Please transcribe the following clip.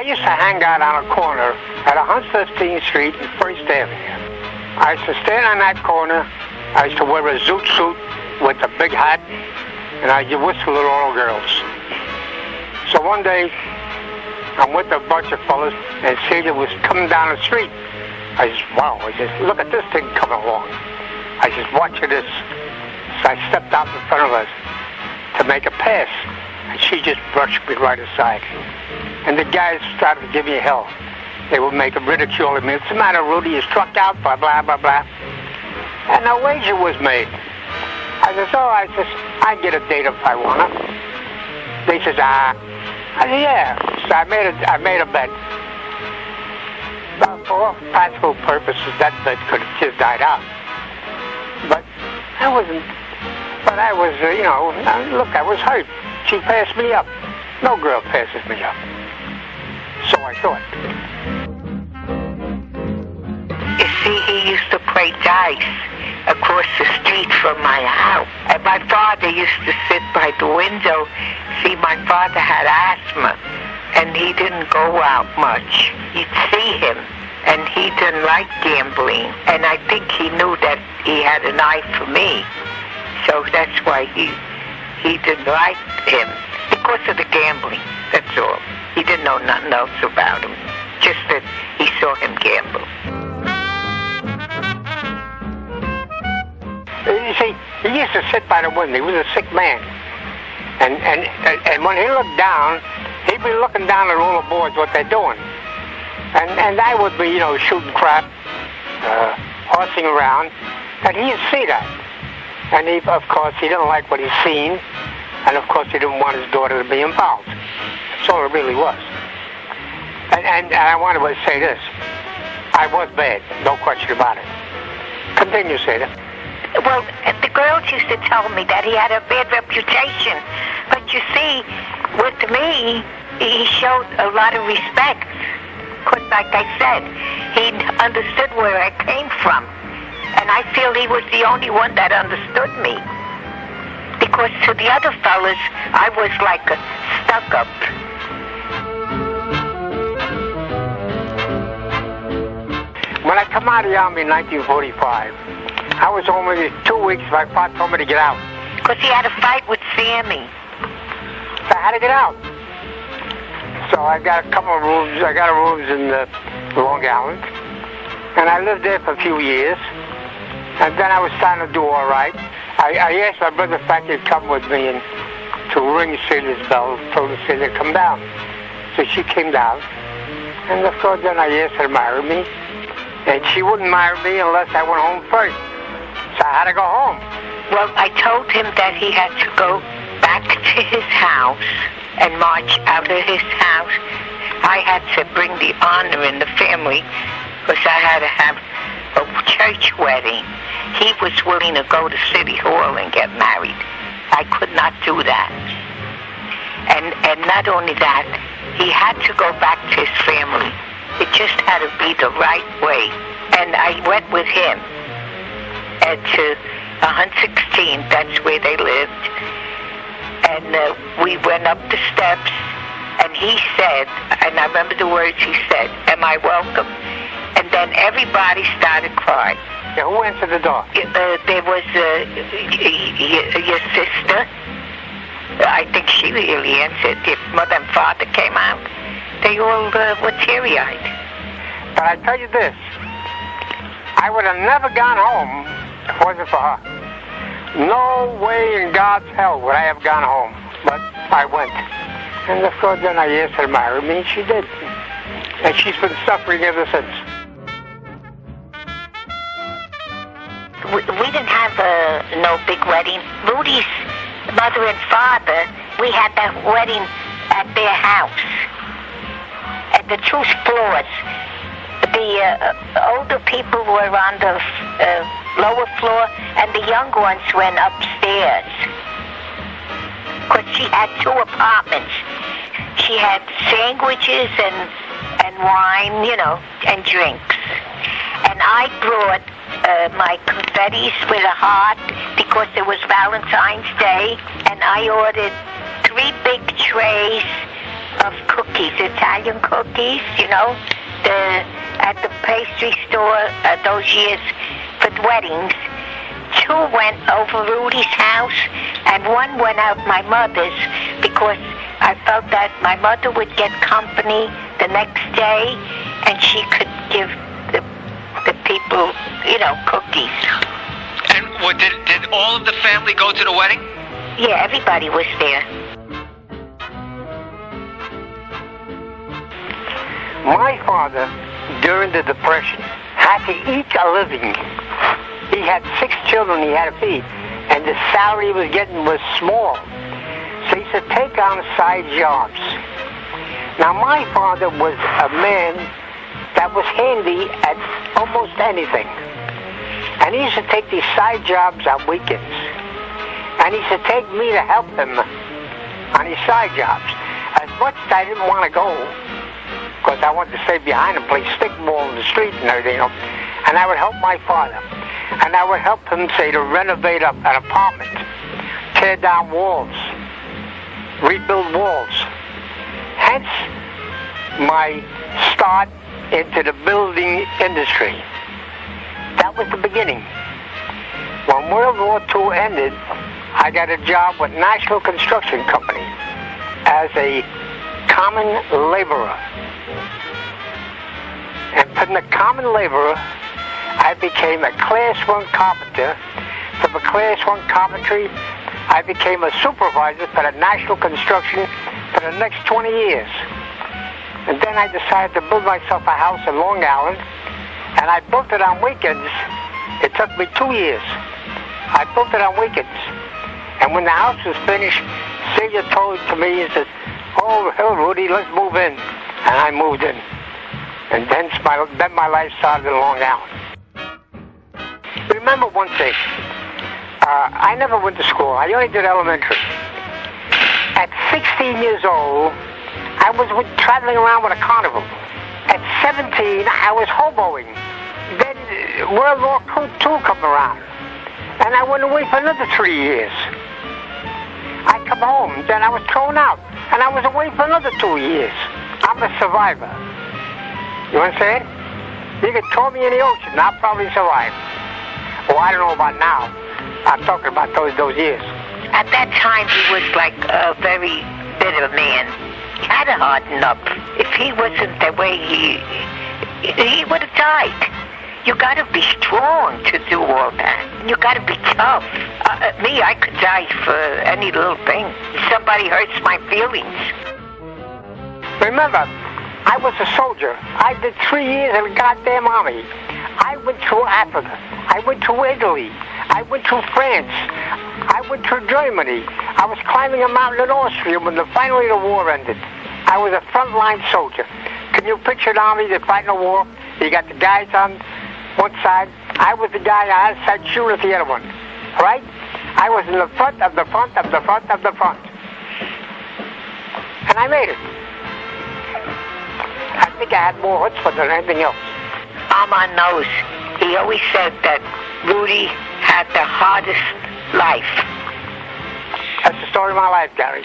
used to hang out on a corner at 115th Street and First Avenue. I used to stand on that corner. I used to wear a zoot suit with a big hat, and I used to whistle at all the girls. So one day, I'm with a bunch of fellas, and Celia was coming down the street. I just, wow, I just, look at this thing coming along. I just, watch this. So I stepped out in front of her to make a pass, and she just brushed me right aside. And the guys started to give me hell. They were making ridicule of me. What's the matter, Rudy? You struck out, blah, blah, blah, blah. And a wager was made. I said, I get a date if I want to. They said, I said, yeah. So I made a bet. But for all practical purposes, that bet could have just died out. But I was, look, I was hurt. She passed me up. No girl passes me up. So I thought. You see, he used to play dice across the street from my house. And my father used to sit by the window. See, my father had asthma, and he didn't go out much. You'd see him, and he didn't like gambling. And I think he knew that he had an eye for me. So that's why he didn't like him, because of the gambling, that's all. He didn't know nothing else about him, just that he saw him gamble. You see, he used to sit by the window. He was a sick man. And when he looked down, he'd be looking down at all the boys, what they're doing. And I would be, shooting crap, horsing around, and he'd see that. And of course, he didn't like what he'd seen, and of course, he didn't want his daughter to be involved. That's all it really was. And I wanted to say this. I was bad, no question about it. Continue, Celia. Well, the girls used to tell me that he had a bad reputation. But you see, with me, he showed a lot of respect. Because, like I said, he understood where I came from. And I feel he was the only one that understood me. Because to the other fellas, I was like a stuck-up. When I come out of the Army in 1945, I was home maybe 2 weeks. My father told me to get out. Because he had a fight with Sammy. So I had to get out. So I got a couple of rooms. I got rooms in Long Island. And I lived there for a few years. And then I was starting to do all right. I asked my brother if I could come with me and to ring Celia's bell, told Celia to come down. So she came down. And of course then I asked her to marry me. And she wouldn't marry me unless I went home first. So I had to go home. Well, I told him that he had to go back to his house and march out of his house. I had to bring the honor in the family because I had to have a church wedding. He was willing to go to City Hall and get married. I could not do that. And not only that, he had to go back to his family. It just had to be the right way. And I went with him to 116, that's where they lived. And we went up the steps, and he said, and I remember the words he said, "Am I welcome?" And then everybody started crying. Yeah, who answered the door? There was your sister. I think she really answered. If mother and father came out, they all were teary-eyed. But I tell you this, I would have never gone home if it wasn't for her. No way in God's hell would I have gone home, but I went. And of course then I asked her to marry me, and she did. And she's been suffering ever since. We didn't have no big wedding. Rudy's mother and father, we had that wedding at their house. At the 2 floors. The older people were on the lower floor, and the young ones went upstairs. Because she had 2 apartments. She had sandwiches and wine, and drinks. And I brought my confettis with a heart because it was Valentine's Day, and I ordered 3 big trays of cookies, Italian cookies, at the pastry store those years for weddings. 2 went over Rudy's house, and 1 went out my mother's, because I felt that my mother would get company the next day, and she could give the people, cookies. And did all of the family go to the wedding? Yeah, everybody was there. My father, during the Depression, had to eat a living. He had 6 children he had to feed, and the salary he was getting was small. So he said, take on side jobs. Now, my father was a man that was handy at almost anything. And he used to take these side jobs on weekends. And he used to take me to help him on his side jobs. As much as I didn't want to go, because I wanted to stay behind and play stickball in the street and everything, and I would help my father. And I would help him, say, to renovate an apartment, tear down walls, rebuild walls. Hence, my start into the building industry. That was the beginning. When World War II ended, I got a job with National Construction Company as a common laborer. And from the common laborer, I became a Class 1 carpenter. From a Class 1 carpentry, I became a supervisor for the National Construction for the next 20 years. And then I decided to build myself a house in Long Island, and I built it on weekends. It took me 2 years. I built it on weekends. And when the house was finished, Celia told it to me and said, oh, hell, Rudy, let's move in. And I moved in. And then my life started in Long Island. Remember one thing. I never went to school. I only did elementary. At 16 years old, I was traveling around with a carnival. At 17, I was hoboing. Then World War II come around. And I went away for another 3 years. I come home, then I was thrown out. And I was away for another 2 years. I'm a survivor. You understand? You could throw me in the ocean, I'll probably survive. Oh, I don't know about now. I'm talking about those years. At that time, he was like a very bitter man. He had to harden up. If he wasn't the way he would have died. You got to be strong to do all that. You got to be tough. Me, I could die for any little thing. Somebody hurts my feelings. Remember, I was a soldier. I did 3 years in the goddamn army. I went through Africa. I went through Italy. I went through France. I went through Germany. I was climbing a mountain in Austria when finally the war ended. I was a frontline soldier. Can you picture the army that's fighting a war? You got the guys on one side. I was the guy on the side shooting at the other one. Right? I was in the front of the front of the front of the front. And I made it. I think I had more chutzpah than anything else. Armand knows. He always said that Rudy had the hardest life. That's the story of my life, Gary.